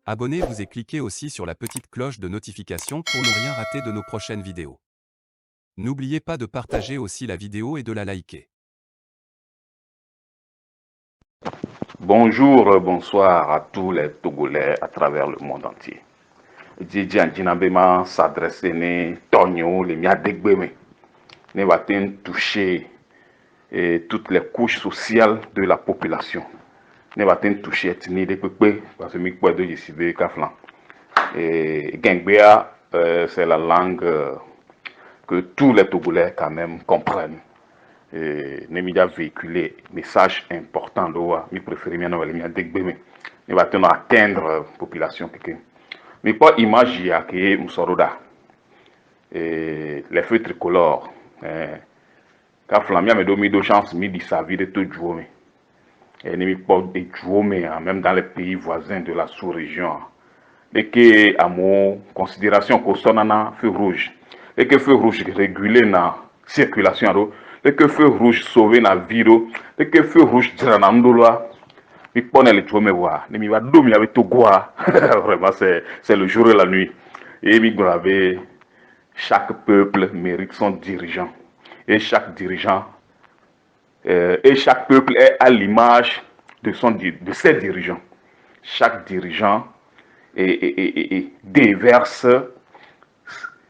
Abonnez-vous et cliquez aussi sur la petite cloche de notification pour ne rien rater de nos prochaines vidéos. N'oubliez pas de partager aussi la vidéo et de la liker. Bonjour, bonsoir à tous les Togolais à travers le monde entier. Djidji Andjinabema s'adresse à Tonyo, les Miadegbeme. Ne va toucher toutes les couches sociales de la population. Ne va toucher ethnie des peuples, parce que je suis de Yessibe Kaflan. Et Gengbea, c'est la langue que tous les Togolais quand même comprennent. Nemida véhiculer message important d'oua mi préféré mi anawale mi adegbeme ne va atteindre population keke mais pas image ya ke musoroda les feux tricolores ka flamia me do mi do chance mi di sa vie de tout jouer et ne mi pas de jouer même dans les pays voisins de la sous-région et que à mon considération que sonana feu rouge et que feu rouge régulé na circulation et que feu rouge sauver na vie et que feu rouge dira na ndolwa mi pone le tuome wa ne mi va domi avec Togoa vraiment c'est le jour et la nuit et mi gravé chaque peuple mérite son dirigeant et chaque dirigeant et chaque peuple est à l'image de ses dirigeants. Chaque dirigeant déverse,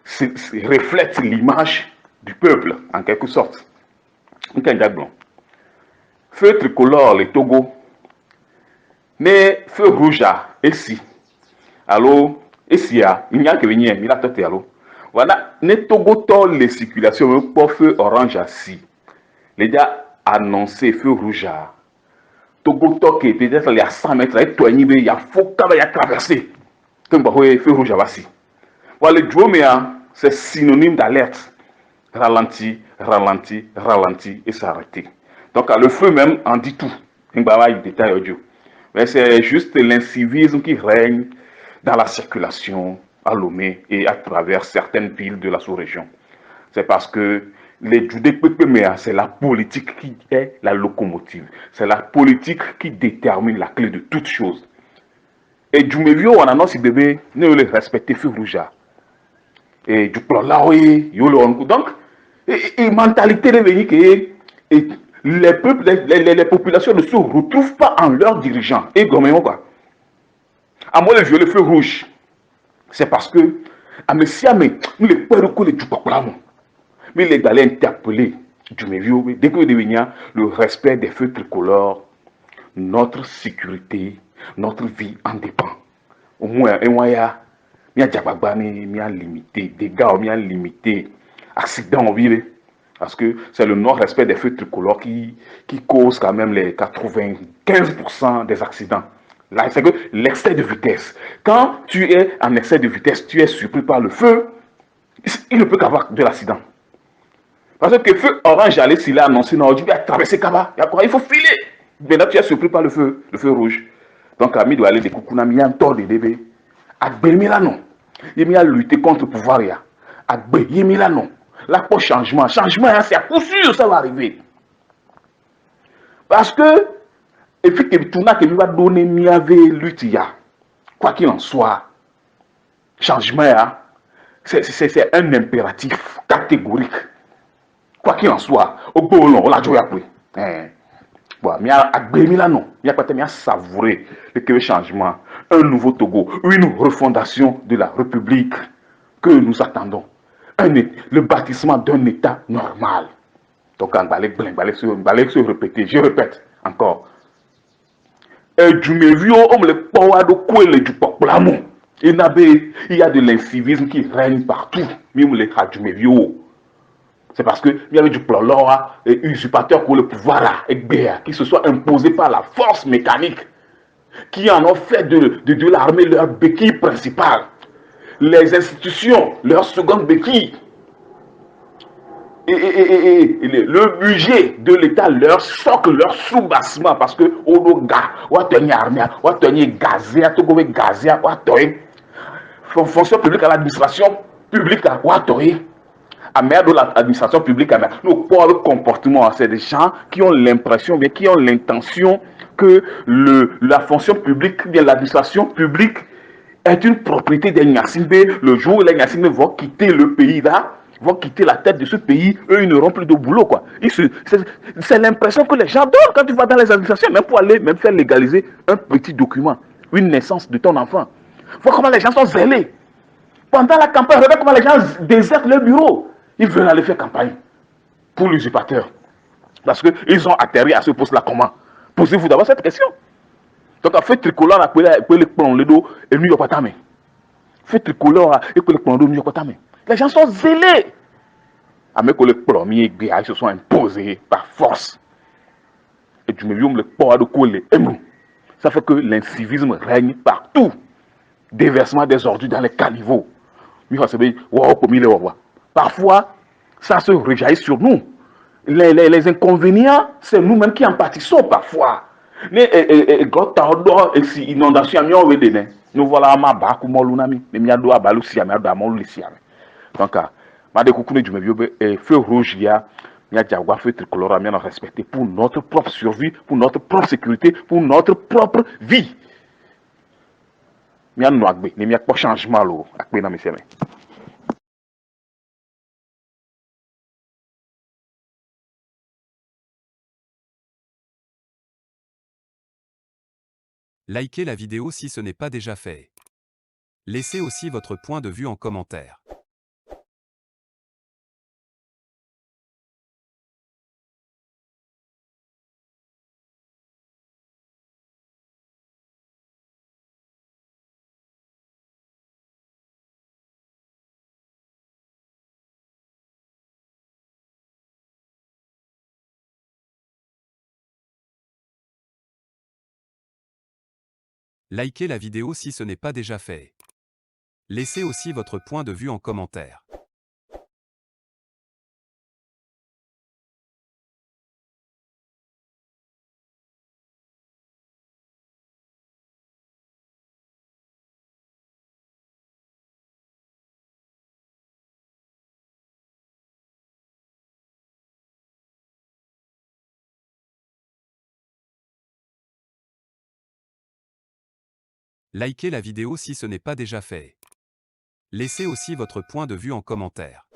reflète l'image du peuple, en quelque sorte. Feu tricolore, le Togo, mais feu rouge, ici. Allô, ici, il n'y a que venir, il y a tout allô. Voilà, ne Togo, les circulations, pour feu orange, ici. Les gars annoncé feu rouge. Togo toque peut-être il y a 100 mètres, il y a faux qu'il y a traversé. Comme feu rouge ici. Voilà, le drone c'est synonyme d'alerte. Ralenti, ralenti, ralenti et s'arrêter. Donc le feu même en dit tout. Mais c'est juste l'incivisme qui règne dans la circulation à Lomé et à travers certaines villes de la sous-région. C'est parce que les Judépépéméa, c'est la politique qui est la locomotive. C'est la politique qui détermine la clé de toute chose. Et Djumevio, on annonce bébé, ne le respecter feu rouge. Et du plan là, oui, donc, et mentalité de venir que les peuples, les populations ne se retrouvent pas en leurs dirigeants. Et comment quoi? À moi, le violet feu rouge, c'est parce que, à Messia, mais nous les peurs que les Djupaklamon. Mais les gars interpellés du Mévio, dès que devenir le respect des feux tricolores, notre sécurité, notre vie en dépend. Au moins, il y a limité, dégâts limité, accidents en ville. Parce que c'est le non-respect des feux tricolores qui cause quand même les 95% des accidents. Là, c'est que l'excès de vitesse. Quand tu es en excès de vitesse, tu es surpris par le feu, il ne peut qu'avoir de l'accident. Parce que le feu orange, s'il a annoncé, non, il va traverser Kaba. Il faut filer. Maintenant, tu es surpris par le feu rouge. Donc, Ami doit aller des Koukounami, il y a un tort de bébé. Agbe, non. Il y a lutter contre le pouvoir. Agbe, il y a non. Là, pour changement, c'est à coup sûr, ça va arriver. Parce que, et puis, tout le monde va donner miave lutte, quoi qu'il en soit, changement, c'est un impératif catégorique. Quoi qu'il en soit, au bolon, on l'a joué après. Bon, mais non, il y a pas savourer le changement, un nouveau Togo, une refondation de la République que nous attendons, le bâtissement d'un État normal. Donc, on va se répéter, je répète encore. Il y a de l'incivisme qui règne partout, même les Djumevio. C'est parce qu'il y avait du plan là, et usurpateur pour le pouvoir là, qui se soit imposé par la force mécanique, qui en ont fait de l'armée leur béquille principale, les institutions leur seconde béquille, et le budget de l'État leur socle, leur soubassement, parce que Odoga, armée, gazé, fonction publique à l'administration publique à à mère de l'administration publique, nous pour le comportement, c'est des gens qui ont l'impression, qui ont l'intention que la fonction publique, bien l'administration publique est une propriété des Gnassingbé. Le jour où les Gnassingbé vont quitter le pays là, vont quitter la tête de ce pays, eux, ils n'auront plus de boulot, quoi. C'est l'impression que les gens donnent quand tu vas dans les administrations, même pour aller même faire légaliser un petit document, une naissance de ton enfant. Vois comment les gens sont zélés. Pendant la campagne, regarde comment les gens désertent leur bureau. Ils veulent aller faire campagne pour l'usurpateur. Parce qu'ils ont atterri à ce poste-là comment? Posez-vous d'abord cette question. Donc, à fait tricolore, après les plans, les dos, et nous, pas ta main. Fait tricolore, et puis les plans, nous, pas ta main. Les gens sont zélés. À mes collègues premiers, ils se sont imposés par force. Et tu me dis, le poids de coller, ça fait que l'incivisme règne partout. Déversement des ordures dans les caniveaux. Parfois, ça se rejaillit sur nous. Les inconvénients, c'est nous-mêmes qui en pâtissons parfois. Inondation, nous voilà ma baku molunami, mais mi ado abalu si ami ado amolu si ami. Donc, ma de kukune du mebio feu rouge ya, mi a diagua feu tricolore mi a respecté pour notre propre survie, pour notre propre sécurité, pour notre propre vie. Mi a no agbe, ni mi a pas changement lo, akbe na mi seme. Likez la vidéo si ce n'est pas déjà fait. Laissez aussi votre point de vue en commentaire. Likez la vidéo si ce n'est pas déjà fait. Laissez aussi votre point de vue en commentaire. Likez la vidéo si ce n'est pas déjà fait. Laissez aussi votre point de vue en commentaire.